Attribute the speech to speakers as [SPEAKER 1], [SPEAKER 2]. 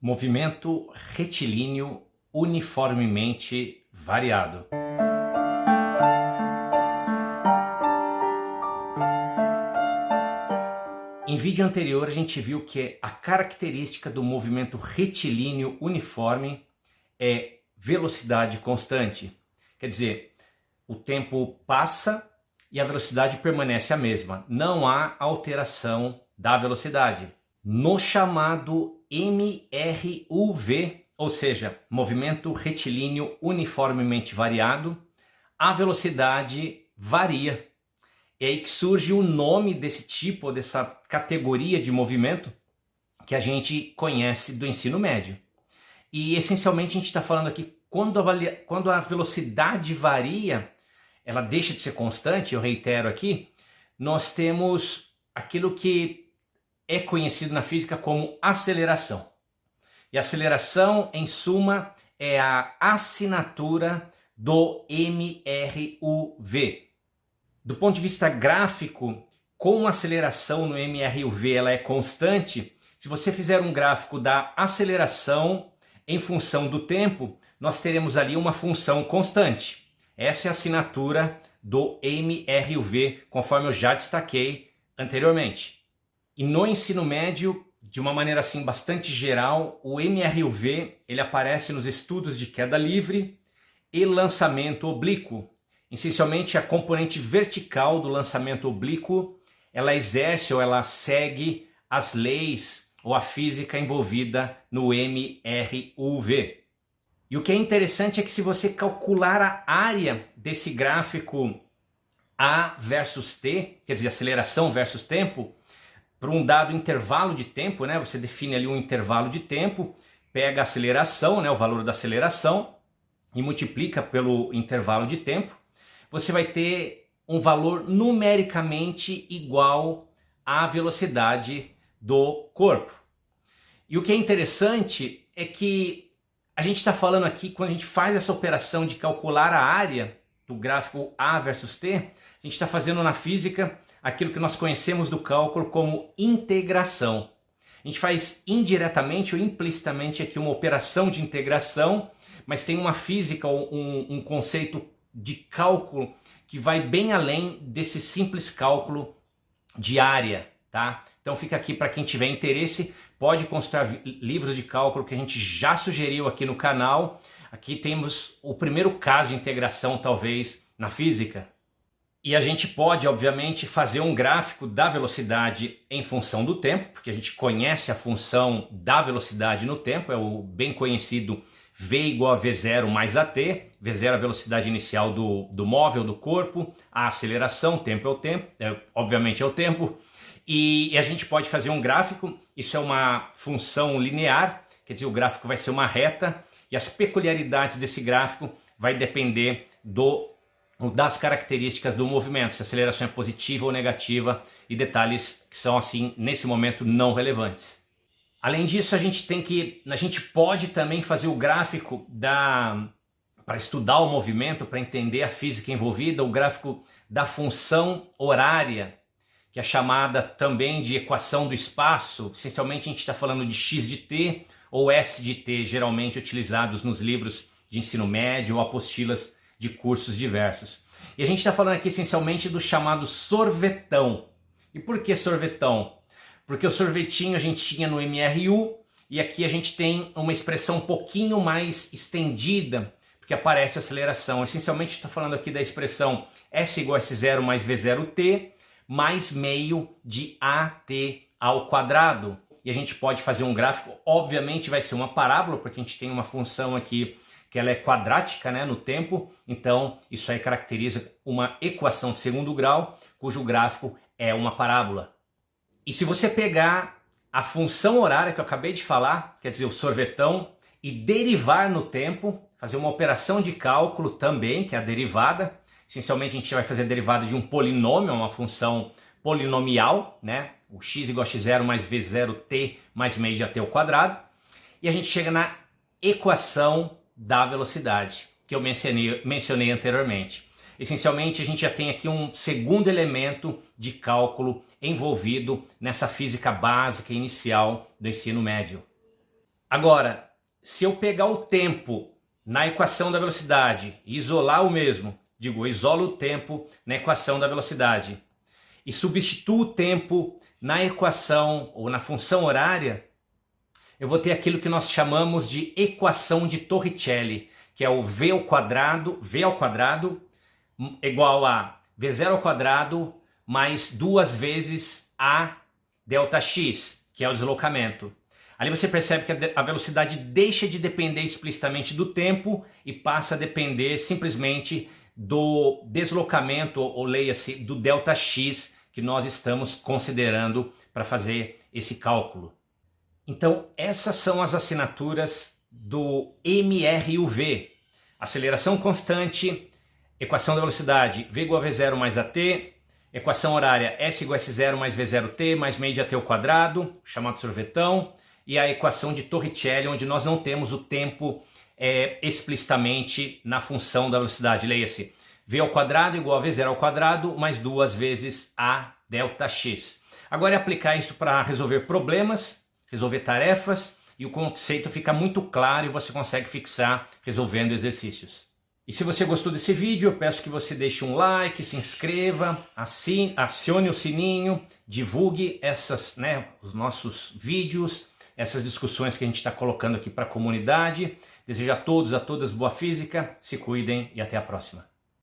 [SPEAKER 1] Movimento retilíneo uniformemente variado. Em vídeo anterior a gente viu que a característica do movimento retilíneo uniforme é velocidade constante. Quer dizer, o tempo passa e a velocidade permanece a mesma. Não há alteração da velocidade. No chamado MRUV, ou seja, movimento retilíneo uniformemente variado, a velocidade varia. É aí que surge o nome desse tipo, dessa categoria de movimento que a gente conhece do ensino médio. E essencialmente a gente está falando aqui quando a velocidade varia, ela deixa de ser constante, eu reitero aqui, nós temos aquilo que é conhecido na física como aceleração. E a aceleração, em suma, é a assinatura do MRUV. Do ponto de vista gráfico, como a aceleração no MRUV ela é constante, se você fizer um gráfico da aceleração em função do tempo, nós teremos ali uma função constante. Essa é a assinatura do MRUV, conforme eu já destaquei anteriormente. E no ensino médio, de uma maneira assim bastante geral, o MRUV ele aparece nos estudos de queda livre e lançamento oblíquo. Essencialmente, a componente vertical do lançamento oblíquo, ela exerce ou ela segue as leis ou a física envolvida no MRUV. E o que é interessante é que se você calcular a área desse gráfico A versus T, quer dizer, aceleração versus tempo, para um dado intervalo de tempo, né? Você define ali um intervalo de tempo, pega a aceleração, né? O valor da aceleração, e multiplica pelo intervalo de tempo, você vai ter um valor numericamente igual à velocidade do corpo. E o que é interessante é que a gente está falando aqui, quando a gente faz essa operação de calcular a área do gráfico A versus T, a gente está fazendo na física aquilo que nós conhecemos do cálculo como integração. A gente faz indiretamente ou implicitamente aqui uma operação de integração, mas tem uma física, um conceito de cálculo que vai bem além desse simples cálculo de área, tá? Então fica aqui para quem tiver interesse, pode consultar livros de cálculo que a gente já sugeriu aqui no canal. Aqui temos o primeiro caso de integração, talvez, na física. E a gente pode, obviamente, fazer um gráfico da velocidade em função do tempo, porque a gente conhece a função da velocidade no tempo, é o bem conhecido V igual a V0 mais AT, V0 é a velocidade inicial do móvel, do corpo, a aceleração, tempo é o tempo, obviamente é o tempo, e a gente pode fazer um gráfico, isso é uma função linear, quer dizer, o gráfico vai ser uma reta, e as peculiaridades desse gráfico vai depender das características do movimento, se a aceleração é positiva ou negativa e detalhes que são assim nesse momento não relevantes. Além disso, a gente pode também fazer o gráfico para estudar o movimento, para entender a física envolvida, o gráfico da função horária, que é chamada também de equação do espaço. Essencialmente a gente está falando de x de t ou s de t, geralmente utilizados nos livros de ensino médio ou apostilas de cursos diversos. E a gente está falando aqui essencialmente do chamado sorvetão. E por que sorvetão? Porque o sorvetinho a gente tinha no MRU e aqui a gente tem uma expressão um pouquinho mais estendida, porque aparece a aceleração. Essencialmente está falando aqui da expressão S igual a S0 mais V0t mais meio de AT ao quadrado. E a gente pode fazer um gráfico, obviamente vai ser uma parábola, porque a gente tem uma função aqui que ela é quadrática, né, no tempo, então isso aí caracteriza uma equação de segundo grau, cujo gráfico é uma parábola. E se você pegar a função horária que eu acabei de falar, quer dizer, o sorvetão, e derivar no tempo, fazer uma operação de cálculo também, que é a derivada, essencialmente a gente vai fazer a derivada de um polinômio, uma função polinomial, né, o x igual a x0 mais v0t mais meio de at ao quadrado, e a gente chega na equação da velocidade, que eu mencionei anteriormente. Essencialmente, a gente já tem aqui um segundo elemento de cálculo envolvido nessa física básica inicial do ensino médio. Agora, se eu pegar o tempo na equação da velocidade e isolar o mesmo, eu isolo o tempo na equação da velocidade e substituo o tempo na equação ou na função horária, eu vou ter aquilo que nós chamamos de equação de Torricelli, que é o v ao quadrado igual a v0 ao quadrado mais 2 vezes a delta x, que é o deslocamento. Ali você percebe que a velocidade deixa de depender explicitamente do tempo e passa a depender simplesmente do deslocamento, ou leia-se, do delta x que nós estamos considerando para fazer esse cálculo. Então, essas são as assinaturas do MRUV. Aceleração constante, equação da velocidade v igual a v0 mais at, equação horária s igual a s0 mais v0t mais meio de at ao quadrado, chamado sorvetão, e a equação de Torricelli, onde nós não temos o tempo explicitamente na função da velocidade. Leia-se, v ao quadrado igual a v0 ao quadrado mais 2 vezes a delta x. Agora é aplicar isso para resolver problemas, resolver tarefas, e o conceito fica muito claro e você consegue fixar resolvendo exercícios. E se você gostou desse vídeo, eu peço que você deixe um like, se inscreva, acione o sininho, divulgue os nossos vídeos, essas discussões que a gente está colocando aqui para a comunidade. Desejo a todos, a todas boa física, se cuidem e até a próxima.